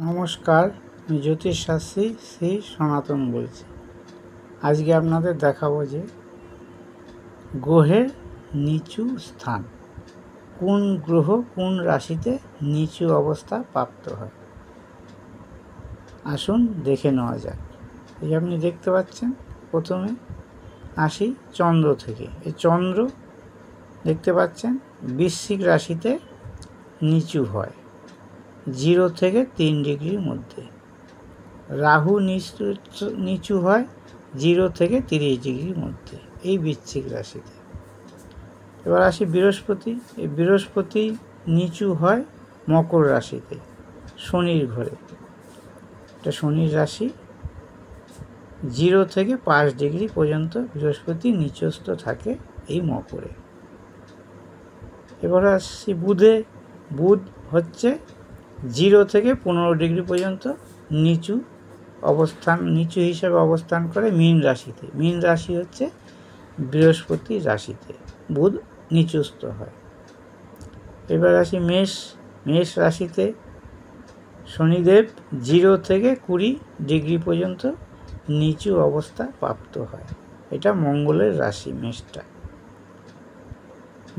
নমস্কার, আমি জ্যোতিষশাস্ত্রী শ্রী সনাতন বলছি। আজকে আপনাদের দেখাবো যে গ্রহের নিচু স্থান, কোন গ্রহ কোন রাশিতে নিচু অবস্থা প্রাপ্ত হয়। আসুন দেখে নেওয়া যাক। এই আপনি দেখতে পাচ্ছেন, প্রথমে আসি চন্দ্র থেকে। এই চন্দ্র দেখতে পাচ্ছেন বৃশ্চিক রাশিতে নিচু হয় 0 থেকে 3 ডিগ্রির মধ্যে। রাহু নিচু হয় 0 থেকে 30 ডিগ্রির মধ্যে, এই বৃশ্চিক রাশিতে। এবার আসি বৃহস্পতি। এই বৃহস্পতি নিচু হয় মকর রাশিতে, শনির ঘরে। এটা শনির রাশি। 0 থেকে 5 ডিগ্রি পর্যন্ত বৃহস্পতি নিচস্থ থাকে এই মকরে। এবার আসি বুধে। বুধ হচ্ছে 0 থেকে 15 ডিগ্রি পর্যন্ত নিচু হিসাবে অবস্থান করে মীন রাশিতে। মীন রাশি হচ্ছে বৃহস্পতির রাশিতে বুধ নিচস্থ হয়। এবার আসি মেষ। মেষ রাশিতে শনিদেব 0 থেকে 20 ডিগ্রি পর্যন্ত নিচু অবস্থা প্রাপ্ত হয়। এটা মঙ্গলের রাশি মেষটা।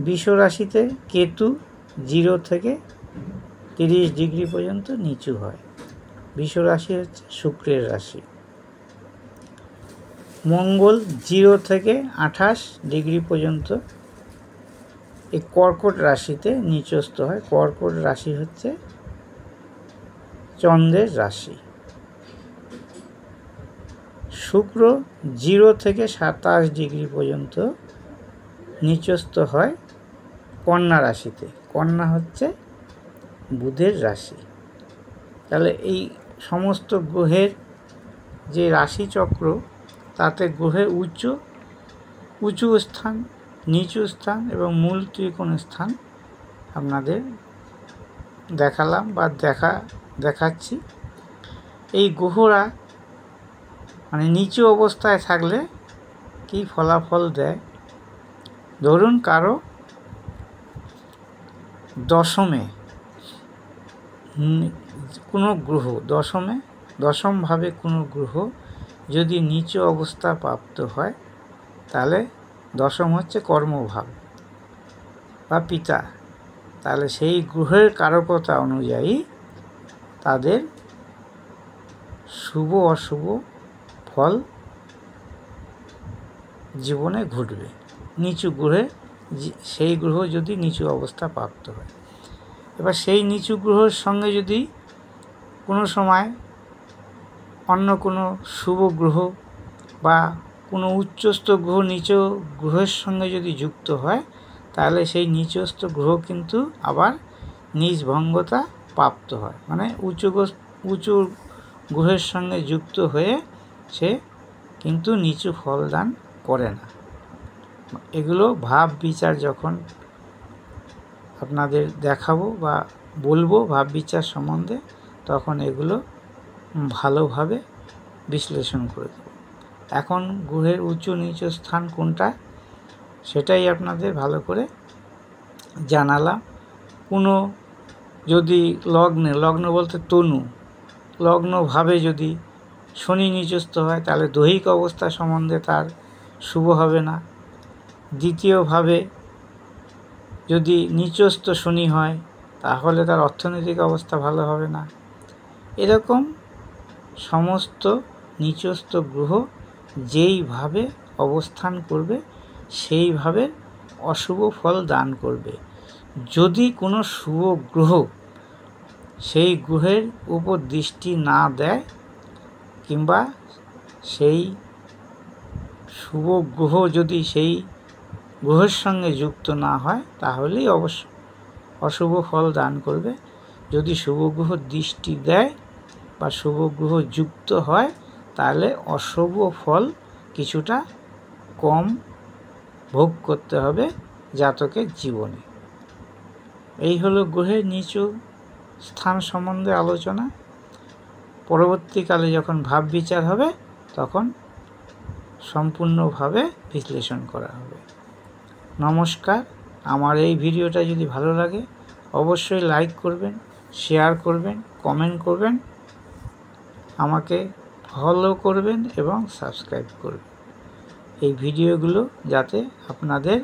বৃষ রাশিতে কেতু 0 থেকে 30 ডিগ্রি পর্যন্ত নিচু হয়। বৃষ রাশি হচ্ছে শুক্রের রাশি। মঙ্গল 0 থেকে 28 ডিগ্রি পর্যন্ত এই কর্কট রাশিতে নিচস্থ হয়। কর্কট রাশি হচ্ছে চন্দ্রের রাশি। শুক্র 0 থেকে 27 ডিগ্রি পর্যন্ত নিচস্থ হয় কন্যা রাশিতে। কন্যা হচ্ছে বুধের রাশি। তাহলে এই সমস্ত গ্রহের যে রাশিচক্র, তাতে গ্রহের উঁচু স্থান, নিচু স্থান এবং মূল ত্রিকোণ স্থান আপনাদের দেখালাম বা দেখাচ্ছি। এই গ্রহরা মানে নিচু অবস্থায় থাকলে কি ফলাফল দেয়। ধরুন কারো দশমে কোনো গ্রহ, দশমভাবে কোনো গ্রহ যদি নিচু অবস্থা প্রাপ্ত হয়, তাহলে দশম হচ্ছে কর্মভাব বা পিতা। তাহলে সেই গ্রহের কারকতা অনুযায়ী তাদের শুভ অশুভ ফল জীবনে ঘটবে। নিচু গ্রহে সেই গ্রহ যদি নিচু অবস্থা প্রাপ্ত হয়। এবার সেই নিচু গ্রহের সঙ্গে যদি কোনো সময় অন্য কোনো শুভ গ্রহ বা কোনো উচ্চস্থ গ্রহ নিচু গ্রহের সঙ্গে যদি যুক্ত হয়, তাহলে সেই নিচস্থ গ্রহ কিন্তু আবার নিজ ভঙ্গতা প্রাপ্ত হয়। মানে উঁচু গ্রহের সঙ্গে যুক্ত হয়ে সে কিন্তু নিচু ফলদান করে না। এগুলো ভাব বিচার যখন আপনাদের দেখাবো বা বলবো ভাব বিচার সম্বন্ধে, তখন এগুলো ভালোভাবে বিশ্লেষণ করে দেব। এখন গ্রহের উঁচু নিচু স্থান কোনটা, সেটাই আপনাদের ভালো করে জানালাম। কোনো যদি লগ্ন বলতে তনু, লগ্নভাবে যদি শনি নিচস্থ হয়, তাহলে দৈহিক অবস্থা সম্বন্ধে তার শুভ হবে না। দ্বিতীয়ভাবে যদি নিচস্থ শনি হয়, তাহলে তার অর্থনৈতিক অবস্থা ভালো হবে না। এরকম সমস্ত নিচস্থ গ্রহ যেইভাবে অবস্থান করবে, সেইভাবে অশুভ ফল দান করবে। যদি কোনো শুভ গ্রহ সেই গ্রহের উপর দৃষ্টি না দেয়, কিংবা সেই শুভ গ্রহ যদি সেই গ্রহের সঙ্গে যুক্ত না হয়, তাহলেই অবশ্য অশুভ ফল দান করবে। যদি শুভ গ্রহ দৃষ্টি দেয় বা শুভ গ্রহ যুক্ত হয়, তাহলে অশুভ ফল কিছুটা কম ভোগ করতে হবে জাতকের জীবনে। এই হলো গ্রহের নিচু স্থান সম্বন্ধে আলোচনা। পরবর্তীকালে যখন ভাব বিচার হবে, তখন সম্পূর্ণভাবে বিশ্লেষণ করা হবে। নমস্কার। আমার এই ভিডিওটা যদি ভালো লাগে, অবশ্যই লাইক করবেন, শেয়ার করবেন, কমেন্ট করবেন, আমাকে ফলো করবেন এবং সাবস্ক্রাইব করবেন। এই ভিডিওগুলো যাতে আপনাদের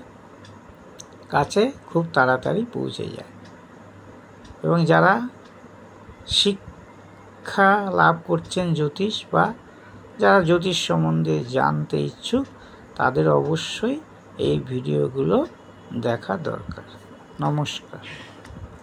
কাছে খুব তাড়াতাড়ি পৌঁছে যায় এবং যারা শিক্ষা লাভ করছেন জ্যোতিষ বা যারা জ্যোতিষ সম্বন্ধে জানতে ইচ্ছুক তাদের অবশ্যই এই ভিডিওগুলো দেখা দরকার। নমস্কার।